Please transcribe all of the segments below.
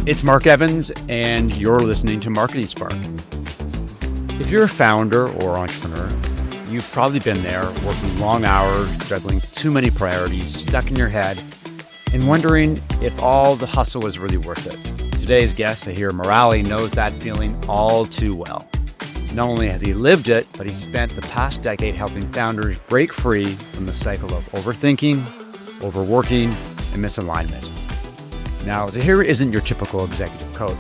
It's Mark Evans, and you're listening to Marketing Spark. If you're a founder or entrepreneur, you've probably been there, working long hours, juggling too many priorities, stuck in your head, and wondering if all the hustle is really worth it. Today's guest, Zaheer Merali, knows that feeling all too well. Not only has he lived it, but he's spent the past decade helping founders break free from the cycle of overthinking, overworking, and misalignment. Now, Zaheer isn't your typical executive coach.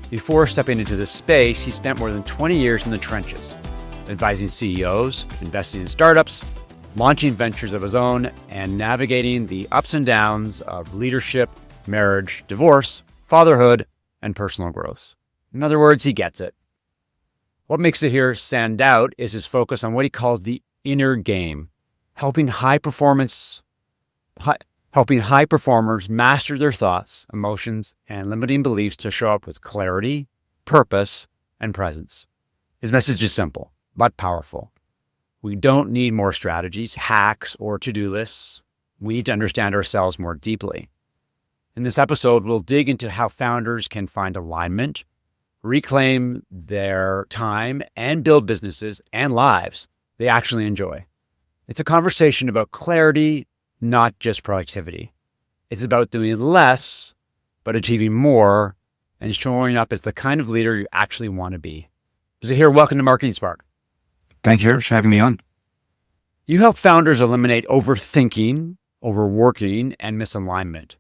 Before stepping into this space, he spent more than 20 years in the trenches, advising CEOs, investing in startups, launching ventures of his own, and navigating the ups and downs of leadership, marriage, divorce, fatherhood, and personal growth. In other words, he gets it. What makes Zaheer stand out is his focus on what he calls the inner game, helping high performers master their thoughts, emotions, and limiting beliefs to show up with clarity, purpose, and presence. His message is simple, but powerful. We don't need more strategies, hacks, or to-do lists. We need to understand ourselves more deeply. In this episode, we'll dig into how founders can find alignment, reclaim their time, and build businesses and lives they actually enjoy. It's a conversation about clarity, not just productivity. It's about doing less, but achieving more and showing up as the kind of leader you actually want to be. Zaheer, welcome to Marketing Spark. Thank you for having me on. You help founders eliminate overthinking, overworking, and misalignment.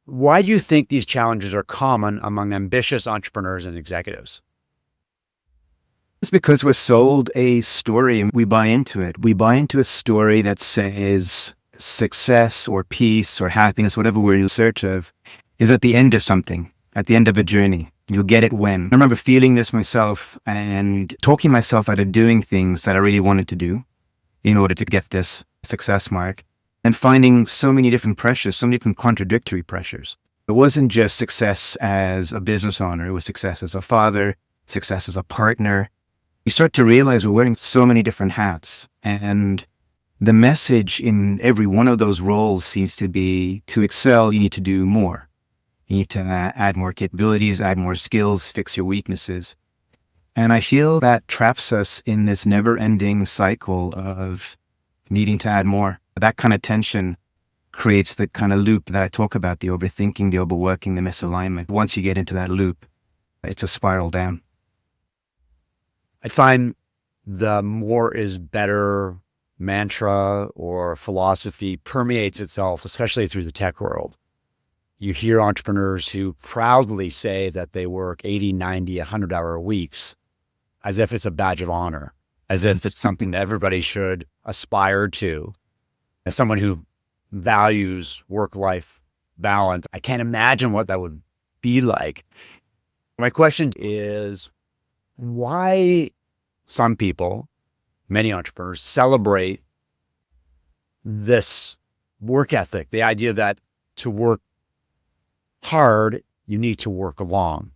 Why do you think these challenges are common among ambitious entrepreneurs and executives? It's because we're sold a story and we buy into it. We buy into a story that says success or peace or happiness, whatever we're in search of, is at the end of something, at the end of a journey. You'll get it when. I remember feeling this myself and talking myself out of doing things that I really wanted to do in order to get this success mark, and finding so many different pressures, so many different contradictory pressures. It wasn't just success as a business owner, it was success as a father, success as a partner. You start to realize we're wearing so many different hats, and the message in every one of those roles seems to be to excel, you need to do more. You need to add more capabilities, add more skills, fix your weaknesses. And I feel that traps us in this never-ending cycle of needing to add more. That kind of tension creates the kind of loop that I talk about, the overthinking, the overworking, the misalignment. Once you get into that loop, it's a spiral down. I find the more is better mantra or philosophy permeates itself, especially through the tech world. You hear entrepreneurs who proudly say that they work 80, 90, 100-hour weeks as if it's a badge of honor, as if it's something that everybody should aspire to. As someone who values work-life balance, I can't imagine what that would be like. My question is, why some people, many entrepreneurs, celebrate this work ethic, the idea that to work hard, you need to work long.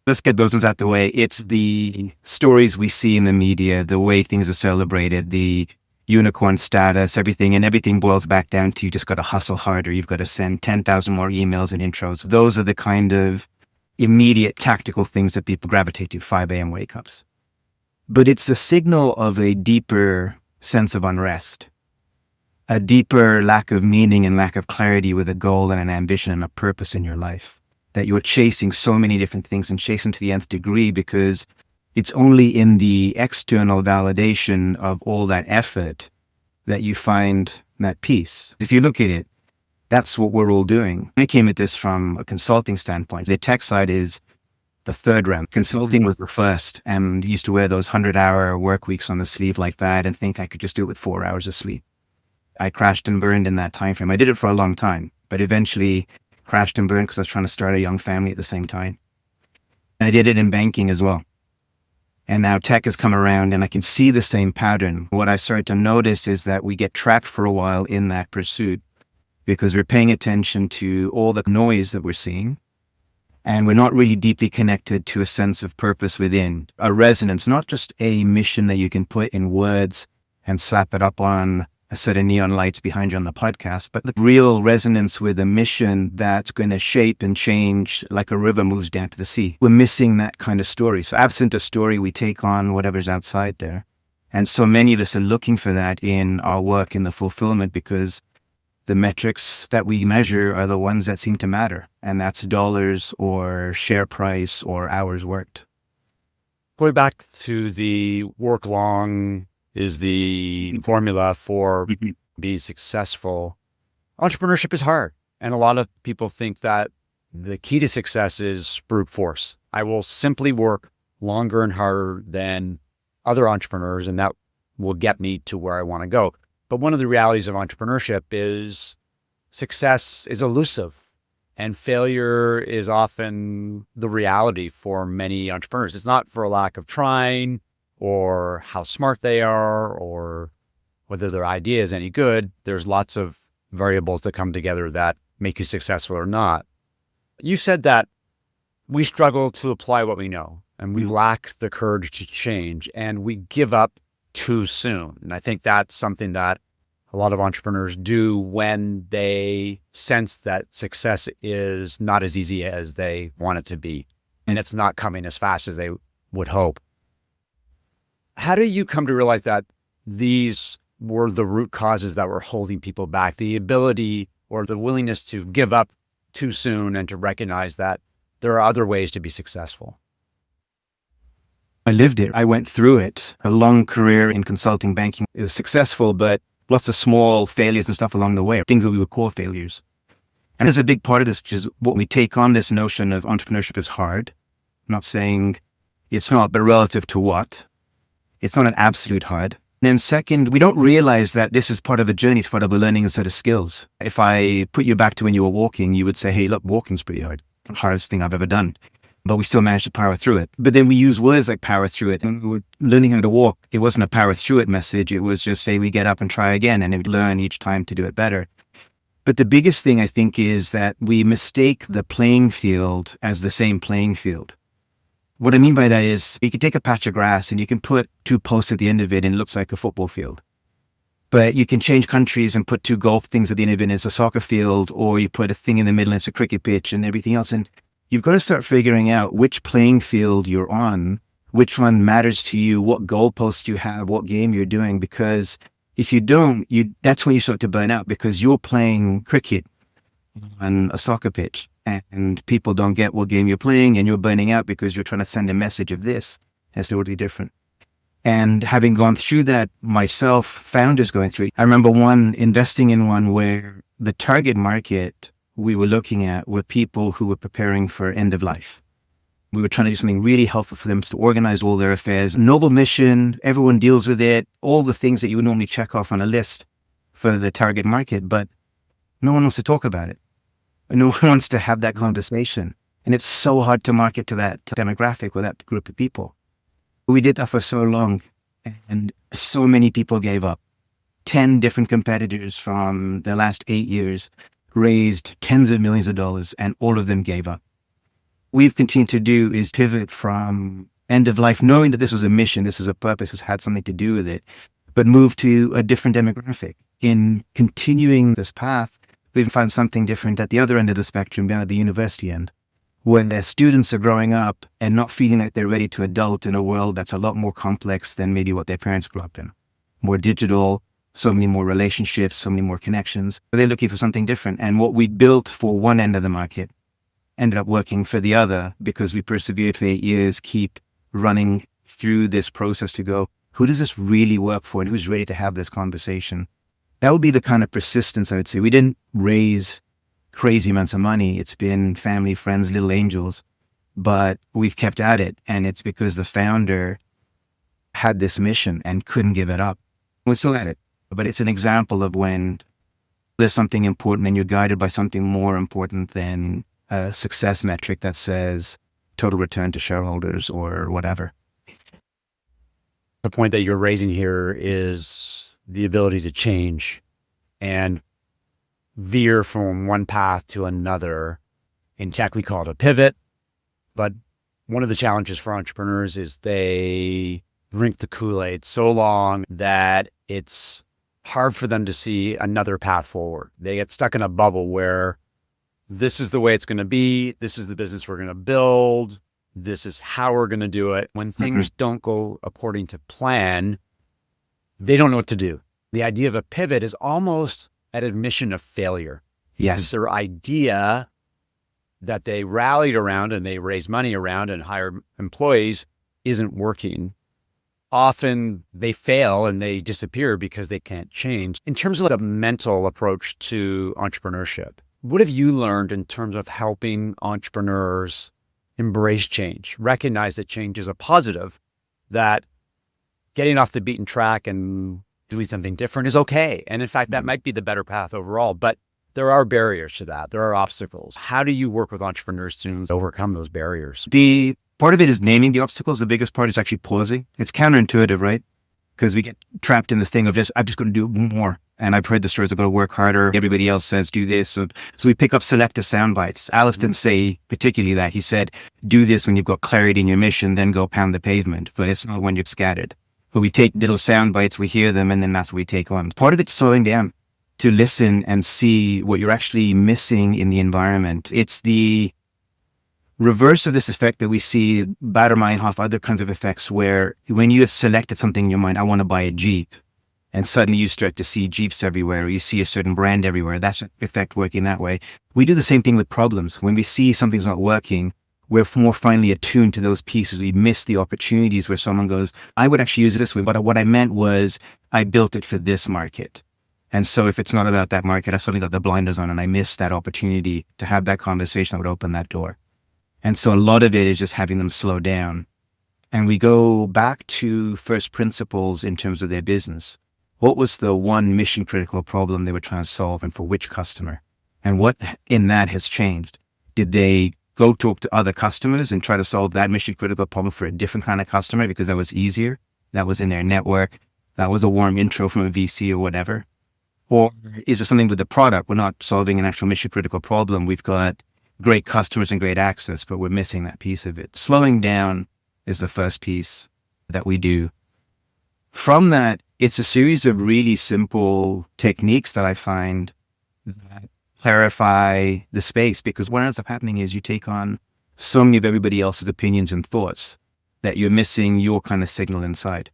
Let's get those ones out the way. It's the stories we see in the media, the way things are celebrated, the unicorn status, everything boils back down to you just got to hustle harder. You've got to send 10,000 more emails and intros. Those are the kind of immediate tactical things that people gravitate to, 5 a.m. wake-ups. But it's a signal of a deeper sense of unrest, a deeper lack of meaning and lack of clarity with a goal and an ambition and a purpose in your life, that you're chasing so many different things and chasing to the nth degree because it's only in the external validation of all that effort that you find that peace. If you look at it, that's what we're all doing. I came at this from a consulting standpoint. The tech side is the third round. Consulting was the first, and used to wear those 100-hour work weeks on the sleeve like that and think I could just do it with 4 hours of sleep. I crashed and burned in that time frame. I did it for a long time, but eventually crashed and burned because I was trying to start a young family at the same time. And I did it in banking as well. And now tech has come around and I can see the same pattern. What I started to notice is that we get trapped for a while in that pursuit because we're paying attention to all the noise that we're seeing. And we're not really deeply connected to a sense of purpose within, a resonance, not just a mission that you can put in words and slap it up on a set of neon lights behind you on the podcast, but the real resonance with a mission that's going to shape and change like a river moves down to the sea. We're missing that kind of story. So absent a story, we take on whatever's outside there. And so many of us are looking for that in our work, in the fulfillment, because the metrics that we measure are the ones that seem to matter. And that's dollars or share price or hours worked. Going back to the work long is the formula for being successful. Entrepreneurship is hard. And a lot of people think that the key to success is brute force. I will simply work longer and harder than other entrepreneurs, and that will get me to where I want to go. But one of the realities of entrepreneurship is success is elusive, and failure is often the reality for many entrepreneurs. It's not for a lack of trying or how smart they are or whether their idea is any good. There's lots of variables that come together that make you successful or not. You said that we struggle to apply what we know, and we lack the courage to change, and we give up too soon. And I think that's something that a lot of entrepreneurs do when they sense that success is not as easy as they want it to be, and it's not coming as fast as they would hope. How do you come to realize that these were the root causes that were holding people back, the ability or the willingness to give up too soon and to recognize that there are other ways to be successful? I lived it. I went through it. A long career in consulting banking. It was successful, but lots of small failures and stuff along the way, things that we would call failures. And there's a big part of this, which is what we take on this notion of entrepreneurship is hard. I'm not saying it's not, but relative to what? It's not an absolute hard. And then second, we don't realize that this is part of a journey. It's part of a learning a set of skills. If I put you back to when you were walking, you would say, hey, look, walking's pretty hard. The hardest thing I've ever done. But we still managed to power through it. But then we use words like power through it. When we were learning how to walk, it wasn't a power through it message. It was just say, we get up and try again, and we learn each time to do it better. But the biggest thing I think is that we mistake the playing field as the same playing field. What I mean by that is you can take a patch of grass and you can put 2 posts at the end of it and it looks like a football field. But you can change countries and put 2 golf things at the end of it and it's a soccer field, or you put a thing in the middle and it's a cricket pitch and everything else. And you've got to start figuring out which playing field you're on, which one matters to you, what goalposts you have, what game you're doing. Because if you don't, that's when you start to burn out, because you're playing cricket on a soccer pitch and people don't get what game you're playing and you're burning out because you're trying to send a message of this. That's totally different. And having gone through that myself, founders going through it, I remember investing in one where the target market we were looking at were people who were preparing for end of life. We were trying to do something really helpful for them to organize all their affairs. Noble mission, everyone deals with it, all the things that you would normally check off on a list for the target market, but no one wants to talk about it. No one wants to have that conversation. And it's so hard to market to that demographic or that group of people. We did that for so long, and so many people gave up. 10 different competitors from the last 8 years raised tens of millions of dollars, and all of them gave up. We've continued to do is pivot from end of life, knowing that this was a mission, this was a purpose, this had something to do with it, but move to a different demographic. In continuing this path, we've found something different at the other end of the spectrum, down at the university end, when their students are growing up and not feeling like they're ready to adult in a world that's a lot more complex than maybe what their parents grew up in. More digital, so many more relationships, so many more connections. But they're looking for something different. And what we built for one end of the market ended up working for the other, because we persevered for 8 years, keep running through this process to go, who does this really work for and who's ready to have this conversation? That would be the kind of persistence I would say. We didn't raise crazy amounts of money. It's been family, friends, little angels, but we've kept at it. And it's because the founder had this mission and couldn't give it up. We're still at it, but it's an example of when there's something important and you're guided by something more important than a success metric that says total return to shareholders or whatever. The point that you're raising here is the ability to change and veer from one path to another. In tech, we call it a pivot. But one of the challenges for entrepreneurs is they drink the Kool-Aid so long that it's hard for them to see another path forward. They get stuck in a bubble where this is the way it's going to be. This is the business we're going to build. This is how we're going to do it. When things don't go according to plan, they don't know what to do. The idea of a pivot is almost an admission of failure. Yes. Their idea that they rallied around and they raised money around and hired employees isn't working. Often they fail and they disappear because they can't change. In terms of the mental approach to entrepreneurship, what have you learned in terms of helping entrepreneurs embrace change, recognize that change is a positive, that getting off the beaten track and doing something different is okay? And in fact, that might be the better path overall, but there are barriers to that. There are obstacles. How do you work with entrepreneurs to overcome those barriers? The part of it is naming the obstacles. The biggest part is actually pausing. It's counterintuitive, right? Because we get trapped in this thing of I'm just going to do more. And I've heard the stories about work harder. Everybody else says do this. So we pick up selective sound bites. Alice didn't say particularly that. He said, do this when you've got clarity in your mission, then go pound the pavement. But it's not when you're scattered. But we take little sound bites, we hear them, and then that's what we take on. Part of it's slowing down to listen and see what you're actually missing in the environment. It's the reverse of this effect that we see Baader-Meinhof, other kinds of effects, where when you have selected something in your mind, I want to buy a Jeep, and suddenly you start to see Jeeps everywhere, or you see a certain brand everywhere. That's an effect working that way. We do the same thing with problems. When we see something's not working, we're more finely attuned to those pieces. We miss the opportunities where someone goes, I would actually use it this way, but what I meant was I built it for this market. And so if it's not about that market, I suddenly got the blinders on and I missed that opportunity to have that conversation that would open that door. And so a lot of it is just having them slow down. And we go back to first principles in terms of their business. What was the one mission critical problem they were trying to solve and for which customer? And what in that has changed? Did they go talk to other customers and try to solve that mission critical problem for a different kind of customer because that was easier? That was in their network. That was a warm intro from a VC or whatever. Or is it something with the product? We're not solving an actual mission critical problem. We've got great customers and great access, but we're missing that piece of it. Slowing down is the first piece that we do. From that, it's a series of really simple techniques that I find that clarify the space, because what ends up happening is you take on so many of everybody else's opinions and thoughts that you're missing your kind of signal inside.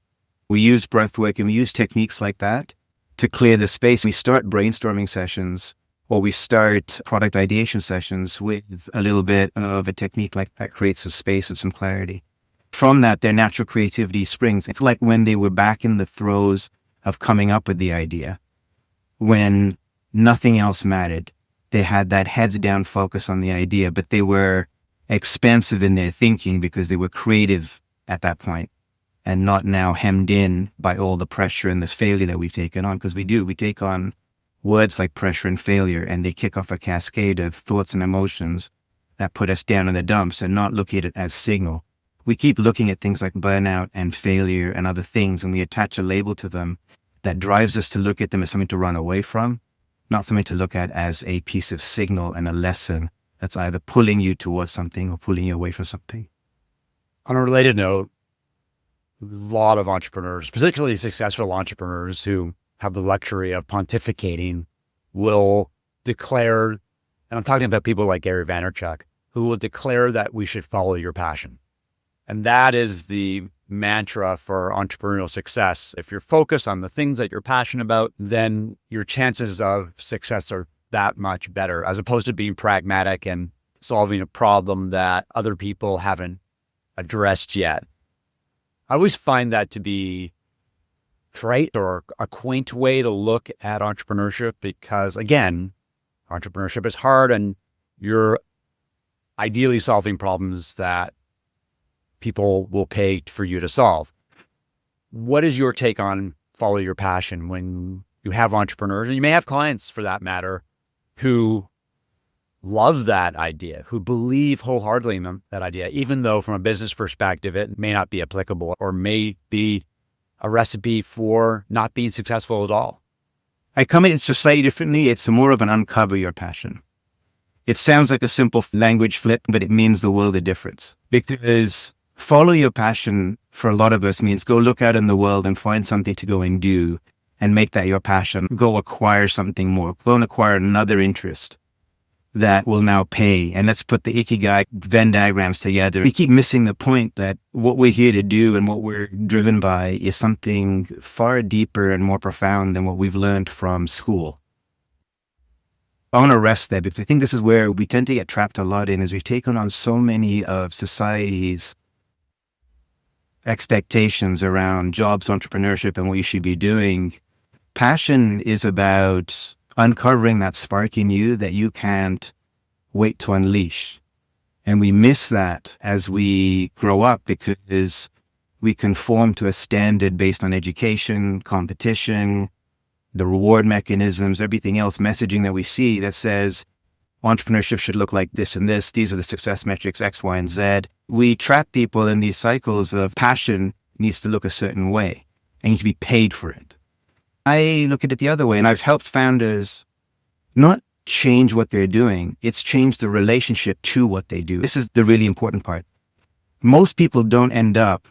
We use breath work and we use techniques like that to clear the space. We start brainstorming sessions or we start product ideation sessions with a little bit of a technique like that creates a space and some clarity. From that, their natural creativity springs. It's like when they were back in the throes of coming up with the idea, when nothing else mattered. They had that heads down focus on the idea, but they were expansive in their thinking because they were creative at that point and not now hemmed in by all the pressure and the failure that we've taken on. Because we take on words like pressure and failure, and they kick off a cascade of thoughts and emotions that put us down in the dumps and not look at it as signal. We keep looking at things like burnout and failure and other things, and we attach a label to them that drives us to look at them as something to run away from, not something to look at as a piece of signal and a lesson that's either pulling you towards something or pulling you away from something. On a related note, a lot of entrepreneurs, particularly successful entrepreneurs who have the luxury of pontificating, will declare, and I'm talking about people like Gary Vaynerchuk, who will declare that we should follow your passion. And that is the mantra for entrepreneurial success. If you're focused on the things that you're passionate about, then your chances of success are that much better, as opposed to being pragmatic and solving a problem that other people haven't addressed yet. I always find that to be trite or a quaint way to look at entrepreneurship because, again, entrepreneurship is hard and you're ideally solving problems that people will pay for you to solve. What is your take on follow your passion when you have entrepreneurs, and you may have clients for that matter, who love that idea, who believe wholeheartedly in that idea, even though from a business perspective, it may not be applicable or may be a recipe for not being successful at all? I come at it just slightly differently. It's more of an uncover your passion. It sounds like a simple language flip, but it means the world of difference. Because follow your passion for a lot of us means go look out in the world and find something to go and do and make that your passion. Go acquire something more. Go and acquire another interest that will now pay. And let's put the Ikigai Venn diagrams together. We keep missing the point that what we're here to do and what we're driven by is something far deeper and more profound than what we've learned from school. I want to rest there because I think this is where we tend to get trapped a lot in, is we've taken on so many of society's expectations around jobs, entrepreneurship, and what you should be doing. Passion is about uncovering that spark in you that you can't wait to unleash. And we miss that as we grow up because we conform to a standard based on education, competition, the reward mechanisms, everything else, messaging that we see that says entrepreneurship should look like this and this. These are the success metrics, X, Y, and Z. We trap people in these cycles of passion needs to look a certain way and you need to be paid for it. I look at it the other way, and I've helped founders not change what they're doing. It's changed the relationship to what they do. This is the really important part. Most people don't end up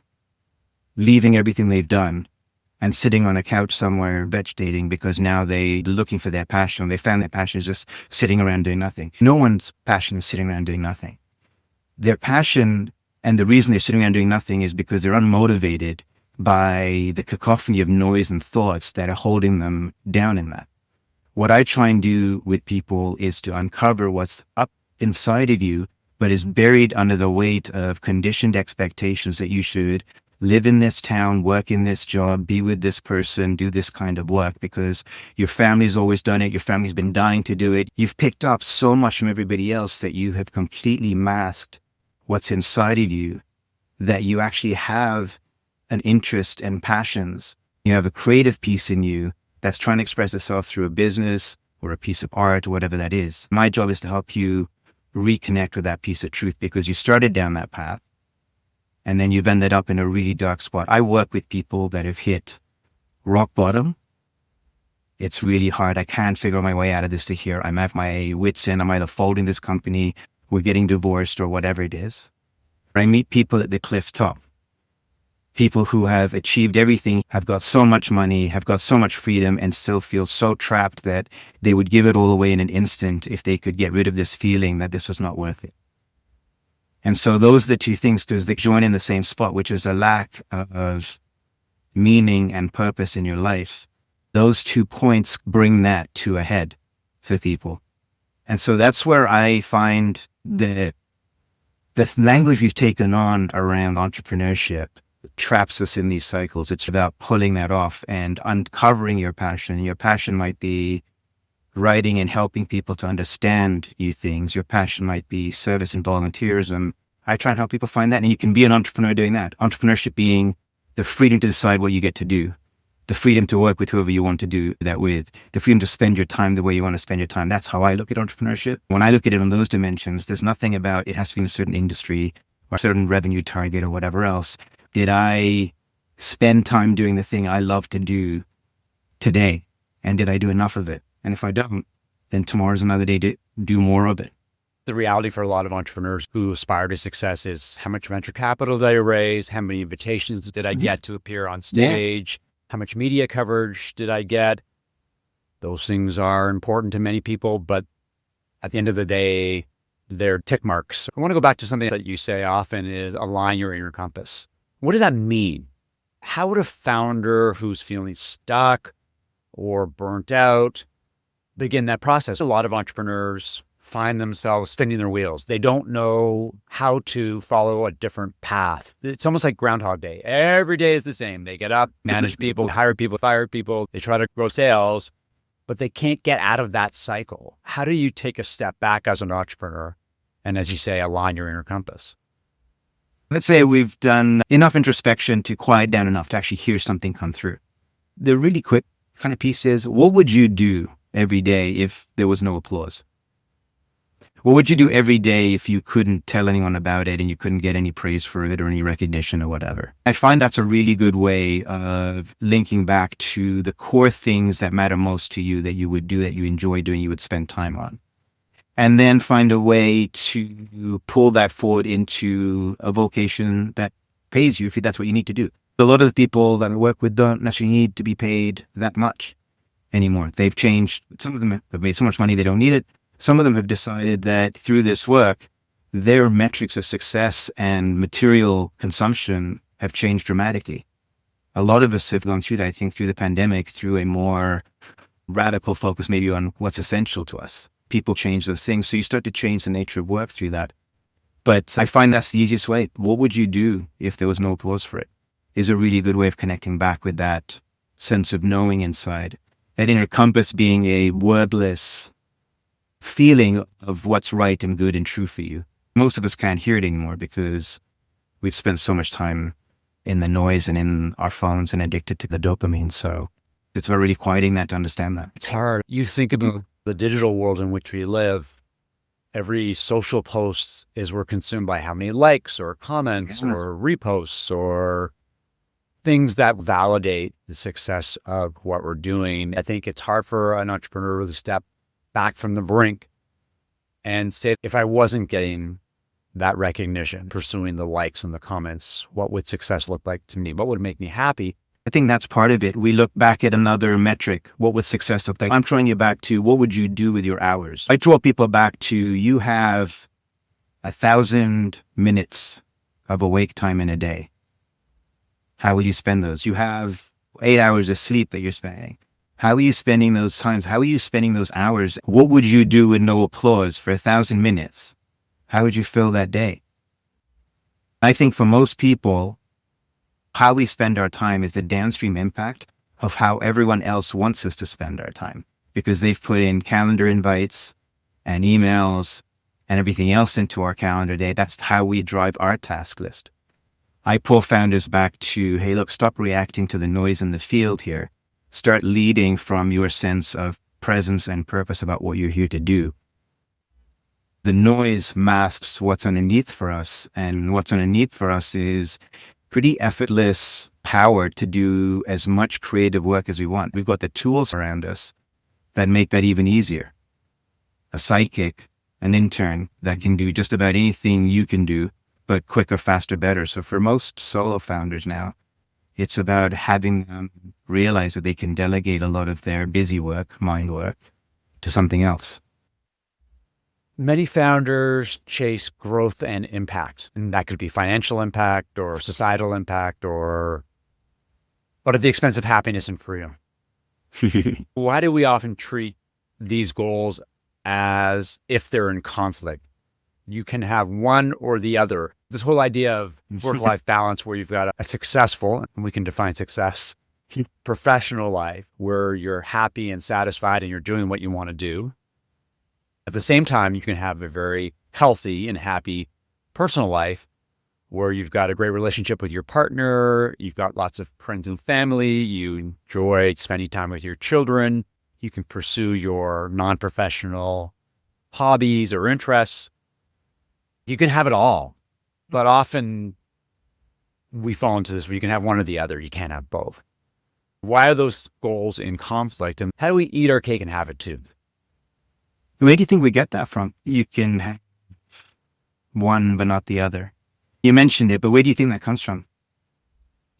leaving everything they've done and sitting on a couch somewhere vegetating because now they're looking for their passion. They found their passion is just sitting around doing nothing. No one's passion is sitting around doing nothing. Their passion and the reason they're sitting around doing nothing is because they're unmotivated by the cacophony of noise and thoughts that are holding them down in that. What I try and do with people is to uncover what's up inside of you, but is buried under the weight of conditioned expectations that you should live in this town, work in this job, be with this person, do this kind of work because your family's always done it. Your family's been dying to do it. You've picked up so much from everybody else that you have completely masked what's inside of you, that you actually have an interest and passions. You have a creative piece in you that's trying to express itself through a business or a piece of art or whatever that is. My job is to help you reconnect with that piece of truth because you started down that path and then you've ended up in a really dark spot. I work with people that have hit rock bottom. It's really hard. I can't figure my way out of this to here. I'm at my wits' end. I'm either folding this company, we're getting divorced or whatever it is. I meet people at the cliff top. People who have achieved everything, have got so much money, have got so much freedom, and still feel so trapped that they would give it all away in an instant if they could get rid of this feeling that this was not worth it. And so those are the two things, because they join in the same spot, which is a lack of meaning and purpose in your life. Those 2 points bring that to a head for people. And so that's where I find the language we've taken on around entrepreneurship traps us in these cycles. It's about pulling that off and uncovering your passion. Your passion might be writing and helping people to understand you things. Your passion might be service and volunteerism. I try and help people find that, and you can be an entrepreneur doing that. Entrepreneurship being the freedom to decide what you get to do, the freedom to work with whoever you want to do that with, the freedom to spend your time the way you want to spend your time. That's how I look at entrepreneurship. When I look at it on those dimensions, there's nothing about it has to be in a certain industry or a certain revenue target or whatever else. Did I spend time doing the thing I love to do today? And did I do enough of it? And if I don't, then tomorrow's another day to do more of it. The reality for a lot of entrepreneurs who aspire to success is how much venture capital did I raise? How many invitations did I get to appear on stage? How much media coverage did I get? Those things are important to many people, but at the end of the day, they're tick marks. I want to go back to something that you say often is align your inner compass. What does that mean? How would a founder who's feeling stuck or burnt out begin that process? A lot of entrepreneurs find themselves spinning their wheels. They don't know how to follow a different path. It's almost like Groundhog Day. Every day is the same. They get up, manage people, hire people, fire people. They try to grow sales, but they can't get out of that cycle. How do you take a step back as an entrepreneur and, as you say, align your inner compass? Let's say we've done enough introspection to quiet down enough to actually hear something come through. The really quick kind of piece is, what would you do every day if there was no applause? What would you do every day if you couldn't tell anyone about it and you couldn't get any praise for it or any recognition or whatever? I find that's a really good way of linking back to the core things that matter most to you, that you would do, that you enjoy doing, you would spend time on. And then find a way to pull that forward into a vocation that pays you if that's what you need to do. A lot of the people that I work with don't necessarily need to be paid that much anymore. They've changed. Some of them have made so much money they don't need it. Some of them have decided that through this work, their metrics of success and material consumption have changed dramatically. A lot of us have gone through that, I think, through the pandemic, through a more radical focus maybe on what's essential to us. People change those things. So you start to change the nature of work through that. But I find that's the easiest way. What would you do if there was no applause for it? Is a really good way of connecting back with that sense of knowing inside. That inner compass being a wordless feeling of what's right and good and true for you. Most of us can't hear it anymore because we've spent so much time in the noise and in our phones and addicted to the dopamine. So it's about really quieting that to understand that. It's hard. You think about the digital world in which we live. Every social post is we're consumed by how many likes or comments or reposts or things that validate the success of what we're doing. I think it's hard for an entrepreneur to step back from the brink and say, if I wasn't getting that recognition, pursuing the likes and the comments, what would success look like to me? What would make me happy? I think that's part of it. We look back at another metric. What would success look like? I'm throwing you back to what would you do with your hours? I draw people back to you have 1,000 minutes of awake time in a day. How will you spend those? You have 8 hours of sleep that you're spending. How are you spending those times? How are you spending those hours? What would you do with no applause for 1,000 minutes? How would you fill that day? I think for most people, how we spend our time is the downstream impact of how everyone else wants us to spend our time, because they've put in calendar invites and emails and everything else into our calendar day. That's how we drive our task list. I pull founders back to, hey, look, stop reacting to the noise in the field here. Start leading from your sense of presence and purpose about what you're here to do. The noise masks what's underneath for us, and what's underneath for us is pretty effortless power to do as much creative work as we want. We've got the tools around us that make that even easier. A sidekick, an intern that can do just about anything you can do, but quicker, faster, better. So for most solo founders now, it's about having them realize that they can delegate a lot of their busy work, mind work, to something else. Many founders chase growth and impact, and that could be financial impact or societal impact, but at the expense of happiness and freedom. Why do we often treat these goals as if they're in conflict? You can have one or the other. This whole idea of work-life balance where you've got a successful, and we can define success, professional life where you're happy and satisfied and you're doing what you want to do. At the same time, you can have a very healthy and happy personal life where you've got a great relationship with your partner, you've got lots of friends and family, you enjoy spending time with your children, you can pursue your non-professional hobbies or interests. You can have it all, but often we fall into this where you can have one or the other. You can't have both. Why are those goals in conflict? And how do we eat our cake and have it too? Where do you think we get that from? You can have one, but not the other. You mentioned it, but where do you think that comes from?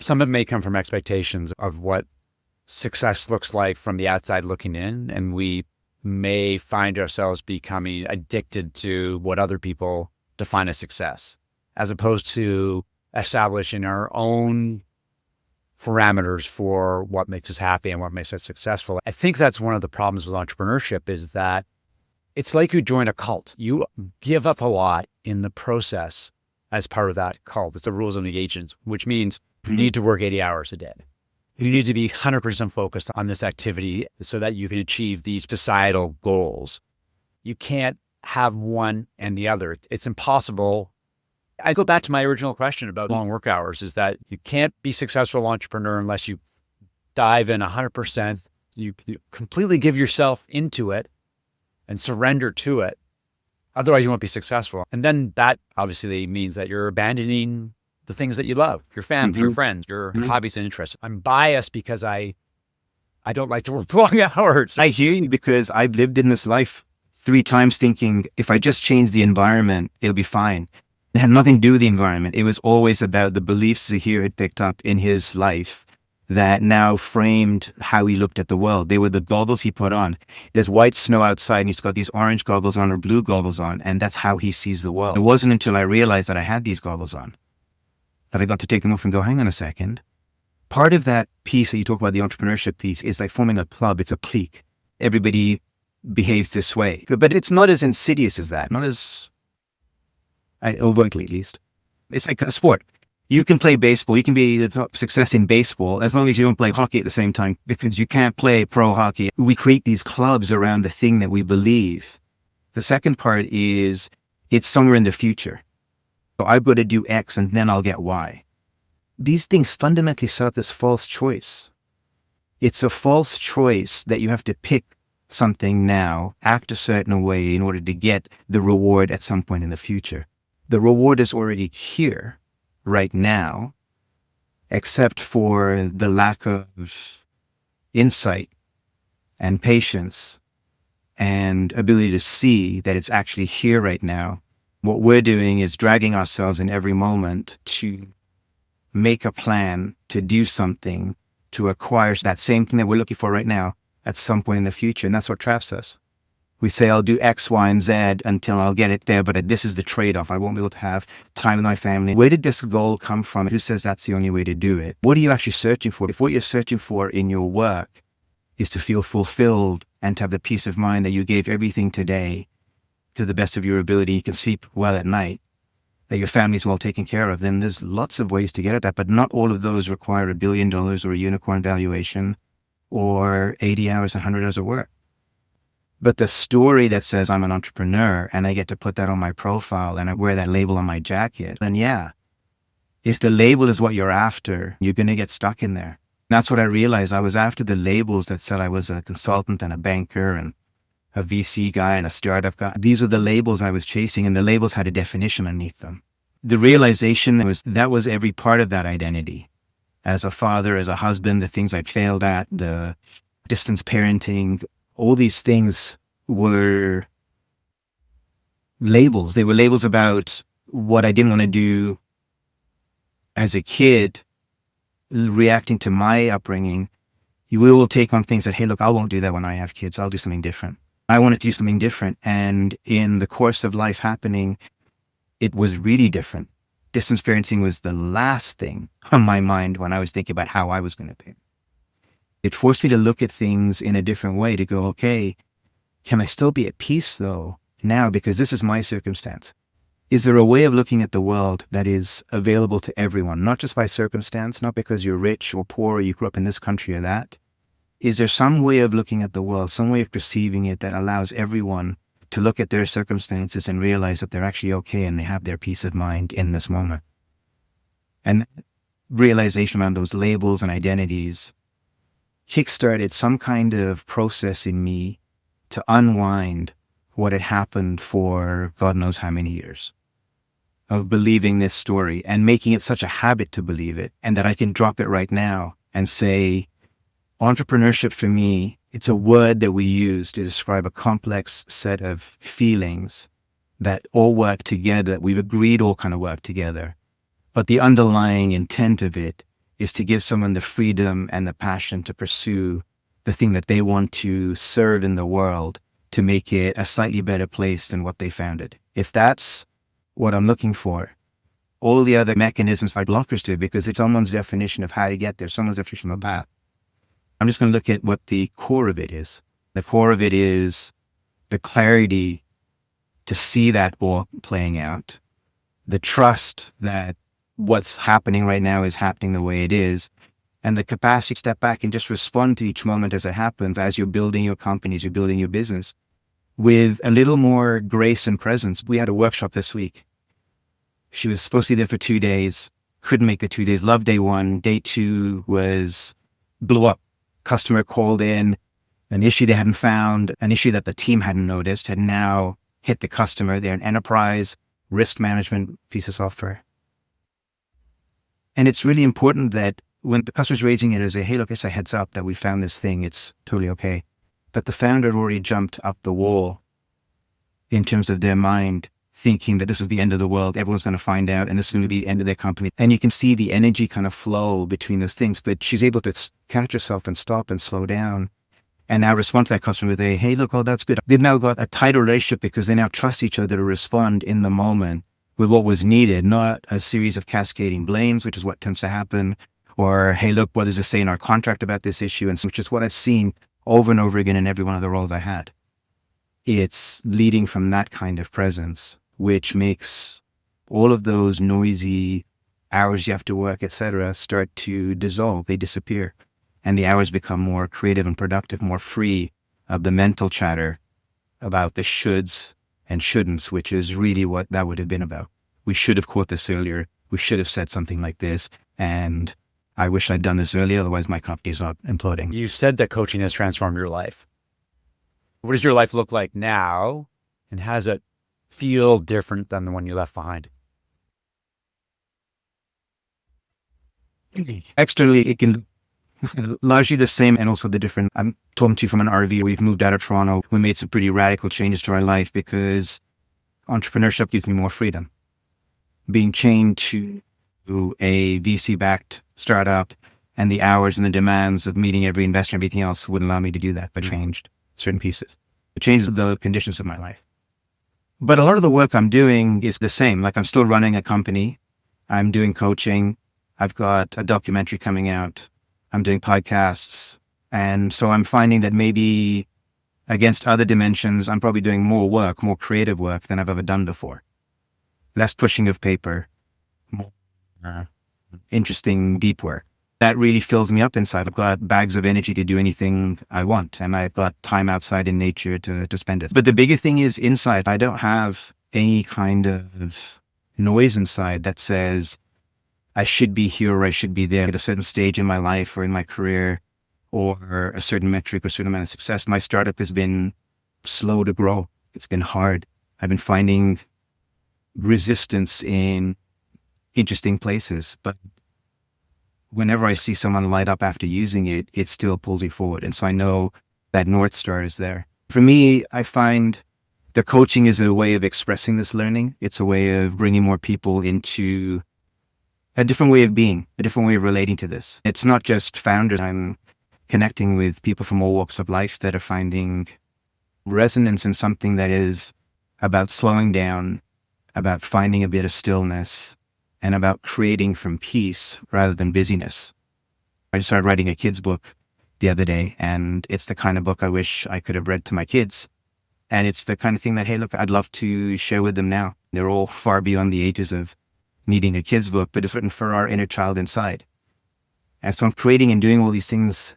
Some of it may come from expectations of what success looks like from the outside looking in, and we may find ourselves becoming addicted to what other people define as success, as opposed to establishing our own parameters for what makes us happy and what makes us successful. I think that's one of the problems with entrepreneurship is that it's like you join a cult. You give up a lot in the process as part of that cult. It's the rules of engagement, which means you need to work 80 hours a day. You need to be 100% focused on this activity so that you can achieve these societal goals. You can't have one and the other. It's impossible. I go back to my original question about long work hours is that you can't be a successful entrepreneur unless you dive in 100%. You completely give yourself into it and surrender to it. Otherwise, you won't be successful. And then that obviously means that you're abandoning the things that you love, your family, your friends, your hobbies and interests. I'm biased because I don't like to work long hours. I hear you because I've lived in this life 3 times thinking if I just change the environment, it'll be fine. It had nothing to do with the environment. It was always about the beliefs Zaheer had picked up in his life that now framed how he looked at the world. They were the goggles he put on. There's white snow outside and he's got these orange goggles on or blue goggles on, and that's how he sees the world. It wasn't until I realized that I had these goggles on that I got to take them off and go, hang on a second. Part of that piece that you talk about, the entrepreneurship piece, is like forming a club. It's a clique. Everybody behaves this way. But it's not as insidious as that, not as overtly at least. It's like a sport. You can play baseball. You can be the top success in baseball as long as you don't play hockey at the same time, because you can't play pro hockey. We create these clubs around the thing that we believe. The second part is it's somewhere in the future. So I've got to do X and then I'll get Y. These things fundamentally set up this false choice. It's a false choice that you have to pick something now, act a certain way in order to get the reward at some point in the future. The reward is already here right now, except for the lack of insight and patience and ability to see that it's actually here right now. What we're doing is dragging ourselves in every moment to make a plan, to do something, to acquire that same thing that we're looking for right now at some point in the future. And that's what traps us. We say, I'll do X, Y, and Z until I'll get it there, but this is the trade-off. I won't be able to have time with my family. Where did this goal come from? Who says that's the only way to do it? What are you actually searching for? If what you're searching for in your work is to feel fulfilled and to have the peace of mind that you gave everything today to the best of your ability, you can sleep well at night, that your family's well taken care of, then there's lots of ways to get at that, but not all of those require $1 billion or a unicorn valuation or 80 hours, 100 hours of work. But the story that says I'm an entrepreneur and I get to put that on my profile and I wear that label on my jacket, then yeah, if the label is what you're after, you're going to get stuck in there. That's what I realized. I was after the labels that said I was a consultant and a banker and a VC guy and a startup guy. These are the labels I was chasing, and the labels had a definition underneath them. The realization that was every part of that identity. As a father, as a husband, the things I'd failed at, the distance parenting, all these things were labels. They were labels about what I didn't want to do as a kid, reacting to my upbringing. You will take on things that, hey, look, I won't do that when I have kids. I'll do something different. I wanted to do something different. And in the course of life happening, it was really different. Distance parenting was the last thing on my mind when I was thinking about how I was going to parent. It forced me to look at things in a different way, to go, okay, can I still be at peace though now, because this is my circumstance? Is there a way of looking at the world that is available to everyone, not just by circumstance, not because you're rich or poor or you grew up in this country or that? Is there some way of looking at the world, some way of perceiving it that allows everyone to look at their circumstances and realize that they're actually okay and they have their peace of mind in this moment? And realization around those labels and identities kickstarted some kind of process in me to unwind what had happened for God knows how many years of believing this story and making it such a habit to believe it, and that I can drop it right now and say, entrepreneurship for me, it's a word that we use to describe a complex set of feelings that all work together, that we've agreed all kind of work together. But the underlying intent of it is to give someone the freedom and the passion to pursue the thing that they want to serve in the world, to make it a slightly better place than what they found it. If that's what I'm looking for, all the other mechanisms are blockers to it, because it's someone's definition of how to get there, someone's definition of a path. I'm just going to look at what the core of it is. The core of it is the clarity to see that ball playing out, the trust that what's happening right now is happening the way it is, and the capacity to step back and just respond to each moment as it happens, as you're building your companies, you're building your business, with a little more grace and presence. We had a workshop this week. She was supposed to be there for 2 days, couldn't make the 2 days. Loved day one. Day two blew up. Customer called in, an issue they hadn't found, an issue that the team hadn't noticed, had now hit the customer. They're an enterprise risk management piece of software. And it's really important that when the customer's raising it as a, hey, look, it's a heads up that we found this thing, it's totally okay, that the founder had already jumped up the wall in terms of their mind, thinking that this is the end of the world. Everyone's going to find out and this is going to be the end of their company. And you can see the energy kind of flow between those things, but she's able to catch herself and stop and slow down and now respond to that customer with a, hey, look, oh, that's good. They've now got a tighter relationship because they now trust each other to respond in the moment with what was needed, not a series of cascading blames, which is what tends to happen, or, hey, look, what does this say in our contract about this issue? And which is what I've seen over and over again in every one of the roles I had. It's leading from that kind of presence, which makes all of those noisy hours you have to work, etc., start to dissolve. They disappear. And the hours become more creative and productive, more free of the mental chatter about the shoulds and shouldn'ts, which is really what that would have been about. We should have caught this earlier. We should have said something like this. And I wish I'd done this earlier. Otherwise, my company's not imploding. You said that coaching has transformed your life. What does your life look like now? And how does it feel different than the one you left behind? Externally, it can largely the same and also the different. I'm talking to you from an RV. We've moved out of Toronto. We made some pretty radical changes to our life because entrepreneurship gives me more freedom. Being chained to a VC-backed startup and the hours and the demands of meeting every investor and everything else wouldn't allow me to do that, but changed certain pieces. It changed the conditions of my life. But a lot of the work I'm doing is the same. Like I'm still running a company. I'm doing coaching. I've got a documentary coming out. I'm doing podcasts. And so I'm finding that maybe against other dimensions, I'm probably doing more work, more creative work than I've ever done before. Less pushing of paper, more interesting, deep work. That really fills me up inside. I've got bags of energy to do anything I want. And I've got time outside in nature to spend it. But the bigger thing is inside. I don't have any kind of noise inside that says I should be here or I should be there at a certain stage in my life or in my career or a certain metric or a certain amount of success. My startup has been slow to grow. It's been hard. I've been finding resistance in interesting places, but whenever I see someone light up after using it, it still pulls me forward. And so I know that North Star is there. For me, I find the coaching is a way of expressing this learning. It's a way of bringing more people into a different way of being, a different way of relating to this. It's not just founders. I'm connecting with people from all walks of life that are finding resonance in something that is about slowing down, about finding a bit of stillness, and about creating from peace rather than busyness. I started writing a kid's book the other day, and it's the kind of book I wish I could have read to my kids. And it's the kind of thing that, hey, look, I'd love to share with them now. They're all far beyond the ages of needing a kid's book, but it's written for our inner child inside. And so I'm creating and doing all these things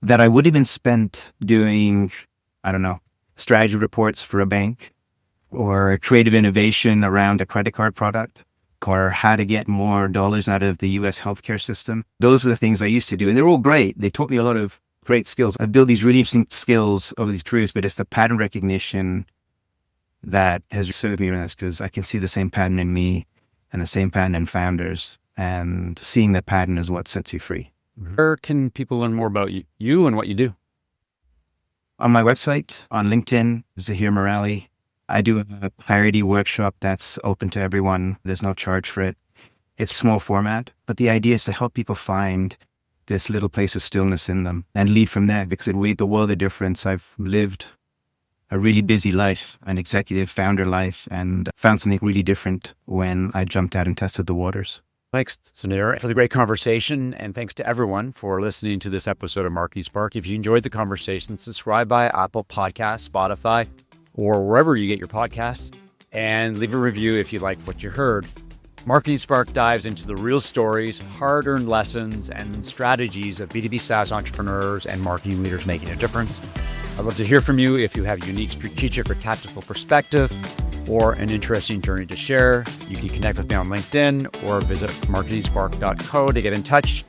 that I would have been spent doing, I don't know, strategy reports for a bank or creative innovation around a credit card product, or how to get more dollars out of the US healthcare system. Those are the things I used to do. And they're all great. They taught me a lot of great skills. I've built these really interesting skills over these careers, but it's the pattern recognition that has served me in this, because I can see the same pattern in me and the same pattern in founders. And seeing that pattern is what sets you free. Where can people learn more about you and what you do? On my website, on LinkedIn, Zaheer Merali. I do a clarity workshop that's open to everyone. There's no charge for it. It's small format, but the idea is to help people find this little place of stillness in them and lead from there, because it made the world a difference. I've lived a really busy life, an executive founder life, and found something really different when I jumped out and tested the waters. Thanks, Zaheer, for the great conversation. And thanks to everyone for listening to this episode of Marketing Spark. If you enjoyed the conversation, subscribe by Apple Podcasts, Spotify, or wherever you get your podcasts, and leave a review if you like what you heard. Marketing Spark dives into the real stories, hard-earned lessons, and strategies of B2B SaaS entrepreneurs and marketing leaders making a difference. I'd love to hear from you if you have a unique strategic or tactical perspective or an interesting journey to share. You can connect with me on LinkedIn or visit marketingspark.co to get in touch.